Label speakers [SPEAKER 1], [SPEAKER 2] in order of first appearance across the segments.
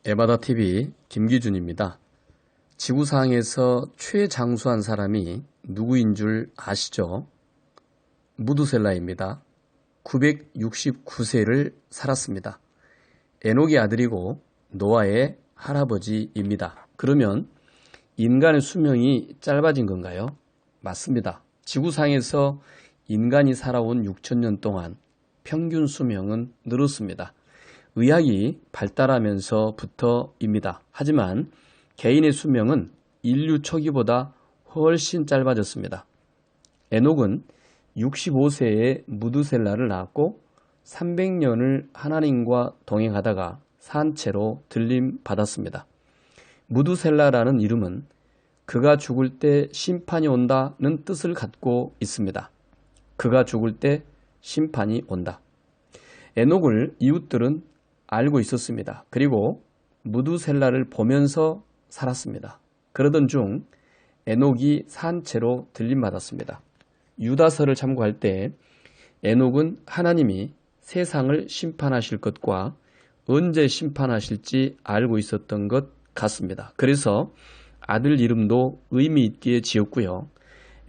[SPEAKER 1] 에바다TV 김기준입니다. 지구상에서 최장수한 사람이 누구인 줄 아시죠? 무두셀라입니다. 969세를 살았습니다. 에녹의 아들이고 노아의 할아버지입니다. 그러면 인간의 수명이 짧아진 건가요? 맞습니다. 지구상에서 인간이 살아온 6천년 동안 평균 수명은 늘었습니다. 의학이 발달하면서부터입니다. 하지만 개인의 수명은 인류 초기보다 훨씬 짧아졌습니다. 에녹은 65세에 무두셀라를 낳았고 300년을 하나님과 동행하다가 산채로 들림받았습니다. 무두셀라라는 이름은 그가 죽을 때 심판이 온다는 뜻을 갖고 있습니다. 그가 죽을 때 심판이 온다. 에녹을 이웃들은 알고 있었습니다. 그리고 무두셀라를 보면서 살았습니다. 그러던 중 에녹이 산채로 들림받았습니다. 유다서를 참고할 때 에녹은 하나님이 세상을 심판하실 것과 언제 심판하실지 알고 있었던 것 같습니다. 그래서 아들 이름도 의미 있게 지었고요.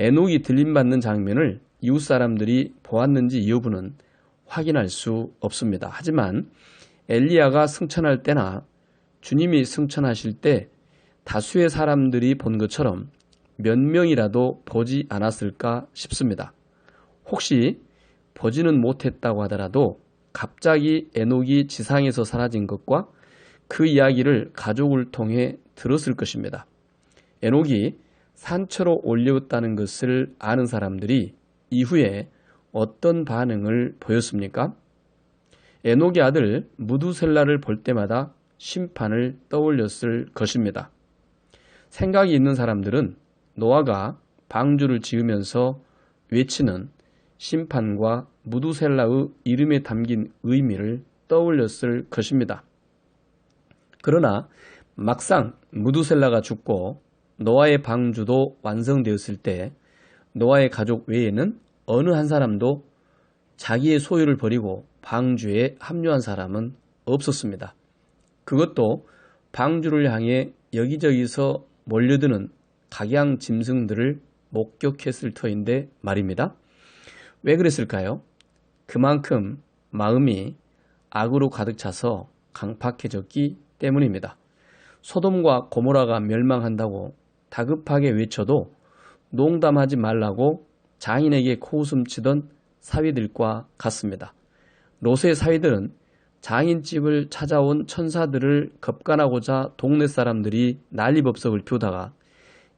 [SPEAKER 1] 에녹이 들림받는 장면을 이웃 사람들이 보았는지 여부는 확인할 수 없습니다. 하지만 엘리야가 승천할 때나 주님이 승천하실 때 다수의 사람들이 본 것처럼 몇 명이라도 보지 않았을까 싶습니다. 혹시 보지는 못했다고 하더라도 갑자기 에녹이 지상에서 사라진 것과 그 이야기를 가족을 통해 들었을 것입니다. 에녹이 산처로 올렸다는 것을 아는 사람들이 이후에 어떤 반응을 보였습니까? 에녹의 아들 무두셀라를 볼 때마다 심판을 떠올렸을 것입니다. 생각이 있는 사람들은 노아가 방주를 지으면서 외치는 심판과 무두셀라의 이름에 담긴 의미를 떠올렸을 것입니다. 그러나 막상 무두셀라가 죽고 노아의 방주도 완성되었을 때 노아의 가족 외에는 어느 한 사람도 자기의 소유를 버리고 방주에 합류한 사람은 없었습니다. 그것도 방주를 향해 여기저기서 몰려드는 각양 짐승들을 목격했을 터인데 말입니다. 왜 그랬을까요? 그만큼 마음이 악으로 가득 차서 강팍해졌기 때문입니다. 소돔과 고모라가 멸망한다고 다급하게 외쳐도 농담하지 말라고 장인에게 코웃음 치던 사위들과 같습니다. 롯의 사위들은 장인집을 찾아온 천사들을 겁간하고자 동네 사람들이 난리법석을 피우다가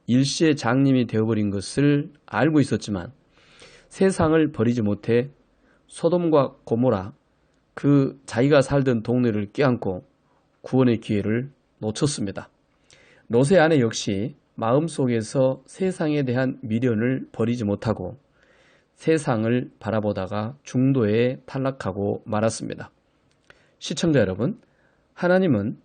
[SPEAKER 1] 일시의 장님이 되어버린 것을 알고 있었지만 세상을 버리지 못해 소돔과 고모라 그 자기가 살던 동네를 껴안고 구원의 기회를 놓쳤습니다. 롯의 아내 역시 마음속에서 세상에 대한 미련을 버리지 못하고 세상을 바라보다가 중도에 탈락하고 말았습니다. 시청자 여러분, 하나님은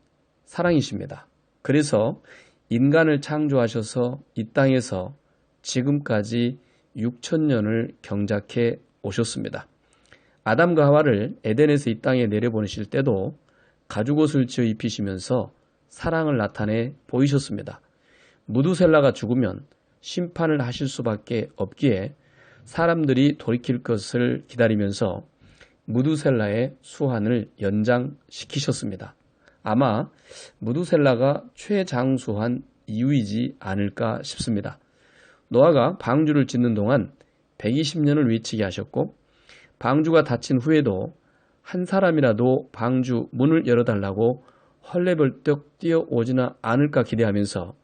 [SPEAKER 1] 사랑이십니다. 그래서 인간을 창조하셔서 이 땅에서 지금까지 6천년을 경작해 오셨습니다. 아담과 하와를 에덴에서 이 땅에 내려보내실 때도 가죽옷을 지어 입히시면서 사랑을 나타내 보이셨습니다. 무두셀라가 죽으면 심판을 하실 수밖에 없기에 사람들이 돌이킬 것을 기다리면서 무두셀라의 수한을 연장시키셨습니다. 아마 무두셀라가 최장수한 이유이지 않을까 싶습니다. 노아가 방주를 짓는 동안 120년을 외치게 하셨고 방주가 닫힌 후에도 한 사람이라도 방주 문을 열어달라고 헐레벌떡 뛰어오지는 않을까 기대하면서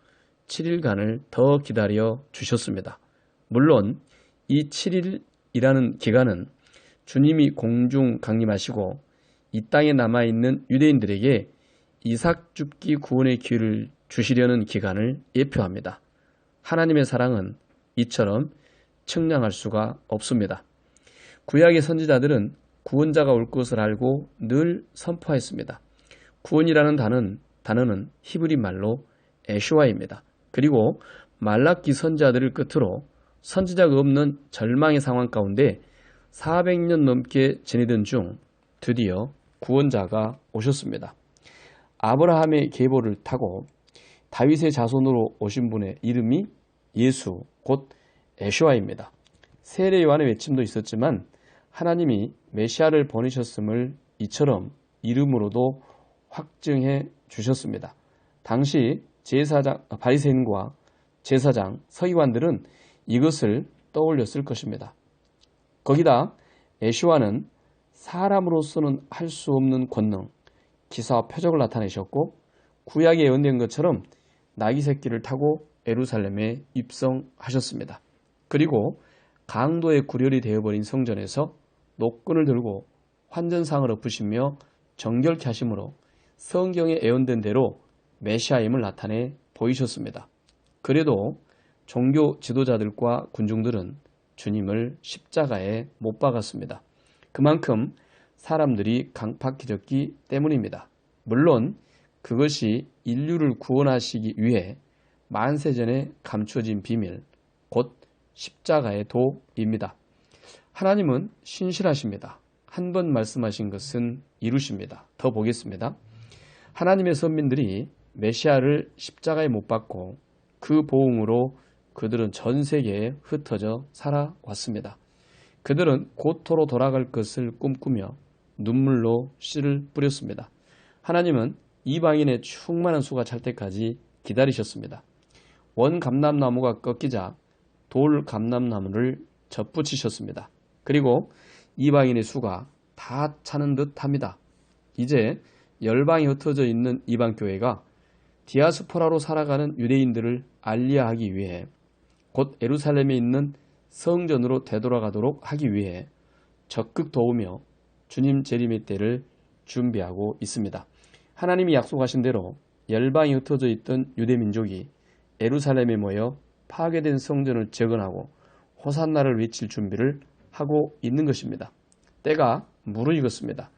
[SPEAKER 1] 7일간을 더 기다려 주셨습니다. 물론 이 7일이라는 기간은 주님이 공중 강림하시고 이 땅에 남아있는 유대인들에게 이삭 줍기 구원의 기회를 주시려는 기간을 예표합니다. 하나님의 사랑은 이처럼 측량할 수가 없습니다. 구약의 선지자들은 구원자가 올 것을 알고 늘 선포했습니다. 구원이라는 단어는 히브리 말로 에슈아입니다. 그리고 말라기 선지자들을 끝으로 선지자가 없는 절망의 상황 가운데 400년 넘게 지내던 중 드디어 구원자가 오셨습니다. 아브라함의 계보를 타고 다윗의 자손으로 오신 분의 이름이 예수, 곧 예수아입니다. 세례 요한의 외침도 있었지만 하나님이 메시아를 보내셨음을 이처럼 이름으로도 확증해 주셨습니다. 당시 바리새인과 제사장, 서기관들은 이것을 떠올렸을 것입니다. 거기다 예수아는 사람으로서는 할 수 없는 권능, 기사와 표적을 나타내셨고 구약에 예언된 것처럼 나귀 새끼를 타고 예루살렘에 입성하셨습니다. 그리고 강도의 구렬이 되어버린 성전에서 노끈을 들고 환전상을 엎으시며 정결케 하심으로 성경에 예언된 대로 메시아임을 나타내 보이셨습니다. 그래도 종교 지도자들과 군중들은 주님을 십자가에 못 박았습니다. 그만큼 사람들이 강팍해졌기 때문입니다. 물론 그것이 인류를 구원하시기 위해 만세전에 감춰진 비밀, 곧 십자가의 도입니다. 하나님은 신실하십니다. 한 번 말씀하신 것은 이루십니다. 더 보겠습니다. 하나님의 선민들이 메시아를 십자가에 못 박고 그 보응으로 그들은 전 세계에 흩어져 살아왔습니다. 그들은 고토로 돌아갈 것을 꿈꾸며 눈물로 씨를 뿌렸습니다. 하나님은 이방인의 충만한 수가 찰 때까지 기다리셨습니다. 원 감람나무가 꺾이자 돌 감람나무를 접붙이셨습니다. 그리고 이방인의 수가 다 차는 듯 합니다. 이제 열방이 흩어져 있는 이방교회가 디아스포라로 살아가는 유대인들을 알리하기 위해 곧 예루살렘에 있는 성전으로 되돌아가도록 하기 위해 적극 도우며 주님 재림의 때를 준비하고 있습니다. 하나님이 약속하신 대로 열방이 흩어져 있던 유대민족이 예루살렘에 모여 파괴된 성전을 재건하고 호산나를 외칠 준비를 하고 있는 것입니다. 때가 무르익었습니다.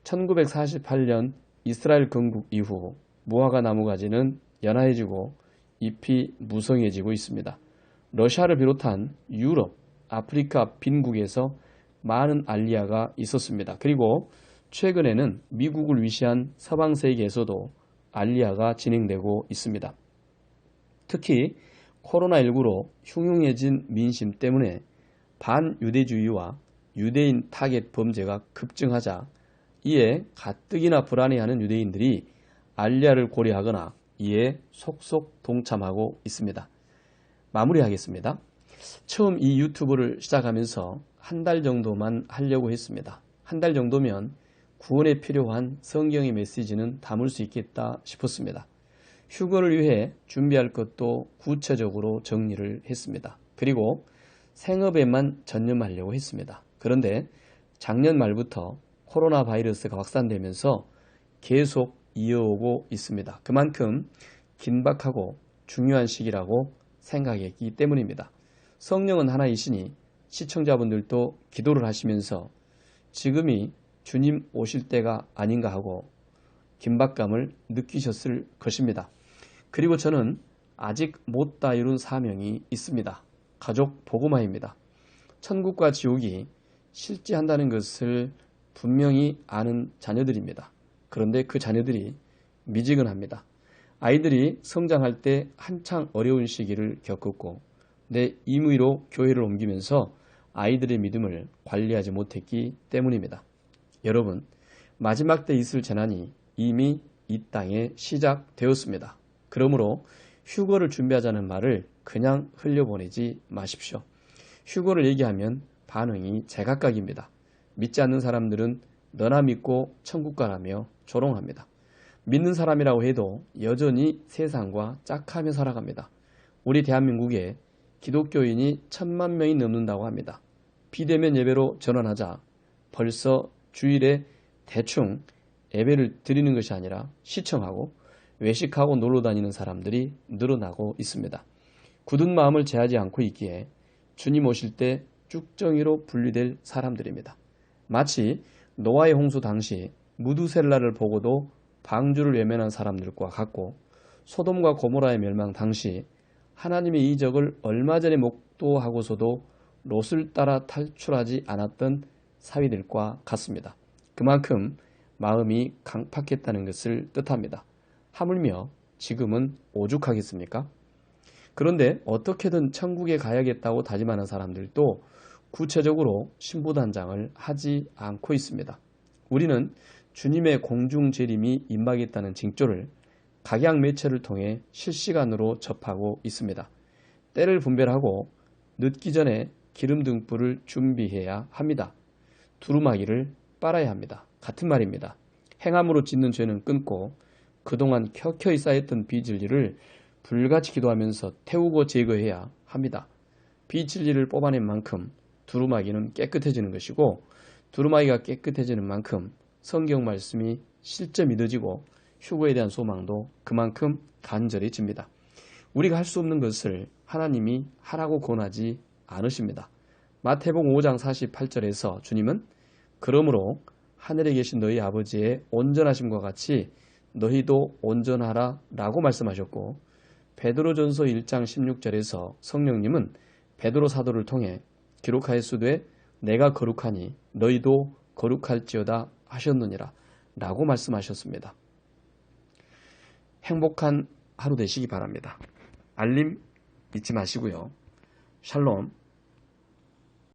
[SPEAKER 1] 1948년 이스라엘 건국 이후 무화과 나무가지는 연하해지고 잎이 무성해지고 있습니다. 러시아를 비롯한 유럽, 아프리카 빈국에서 많은 알리아가 있었습니다. 그리고 최근에는 미국을 위시한 서방 세계에서도 알리아가 진행되고 있습니다. 특히 코로나19로 흉흉해진 민심 때문에 반유대주의와 유대인 타겟 범죄가 급증하자 이에 가뜩이나 불안해하는 유대인들이 알리아를 고려하거나 이에 속속 동참하고 있습니다. 마무리하겠습니다. 처음 이 유튜브를 시작하면서 한 달 정도만 하려고 했습니다. 한 달 정도면 구원에 필요한 성경의 메시지는 담을 수 있겠다 싶었습니다. 휴거를 위해 준비할 것도 구체적으로 정리를 했습니다. 그리고 생업에만 전념하려고 했습니다. 그런데 작년 말부터 코로나 바이러스가 확산되면서 계속 이어오고 있습니다. 그만큼 긴박하고 중요한 시기라고 생각했기 때문입니다. 성령은 하나이시니 시청자분들도 기도를 하시면서 지금이 주님 오실 때가 아닌가 하고 긴박감을 느끼셨을 것입니다. 그리고 저는 아직 못 다 이룬 사명이 있습니다. 가족 복음화입니다. 천국과 지옥이 실제한다는 것을 분명히 아는 자녀들입니다. 그런데 그 자녀들이 미지근합니다. 아이들이 성장할 때 한창 어려운 시기를 겪었고 내 임의로 교회를 옮기면서 아이들의 믿음을 관리하지 못했기 때문입니다. 여러분, 마지막 때 있을 재난이 이미 이 땅에 시작되었습니다. 그러므로 휴거를 준비하자는 말을 그냥 흘려보내지 마십시오. 휴거를 얘기하면 반응이 제각각입니다. 믿지 않는 사람들은 너나 믿고 천국 가라며 조롱합니다. 믿는 사람이라고 해도 여전히 세상과 짝하며 살아갑니다. 우리 대한민국에 기독교인이 1000만 명이 넘는다고 합니다. 비대면 예배로 전환하자 벌써 주일에 대충 예배를 드리는 것이 아니라 시청하고 외식하고 놀러 다니는 사람들이 늘어나고 있습니다. 굳은 마음을 제하지 않고 있기에 주님 오실 때 쭉정이로 분리될 사람들입니다. 마치 노아의 홍수 당시 무두셀라를 보고도 방주를 외면한 사람들과 같고 소돔과 고모라의 멸망 당시 하나님의 이적을 얼마 전에 목도하고서도 롯을 따라 탈출하지 않았던 사위들과 같습니다. 그만큼 마음이 강팍했다는 것을 뜻합니다. 하물며 지금은 오죽하겠습니까? 그런데 어떻게든 천국에 가야겠다고 다짐하는 사람들도 구체적으로 신부단장을 하지 않고 있습니다. 우리는 주님의 공중 재림이 임하겠다는 징조를 각양 매체를 통해 실시간으로 접하고 있습니다. 때를 분별하고 늦기 전에 기름 등불을 준비해야 합니다. 두루마기를 빨아야 합니다. 같은 말입니다. 행함으로 짓는 죄는 끊고 그동안 켜켜이 쌓였던 비진리를 불같이 기도하면서 태우고 제거해야 합니다. 비진리를 뽑아낸 만큼 두루마기는 깨끗해지는 것이고 두루마기가 깨끗해지는 만큼 성경 말씀이 실제 믿어지고 휴거에 대한 소망도 그만큼 간절해집니다. 우리가 할 수 없는 것을 하나님이 하라고 권하지 않으십니다. 마태복음 5장 48절에서 주님은 그러므로 하늘에 계신 너희 아버지의 온전하심과 같이 너희도 온전하라 라고 말씀하셨고 베드로전서 1장 16절에서 성령님은 베드로 사도를 통해 기록하였으되 내가 거룩하니 너희도 거룩할지어다 하셨느니라 라고 말씀하셨습니다. 행복한 하루 되시기 바랍니다. 알림 잊지 마시고요. 샬롬.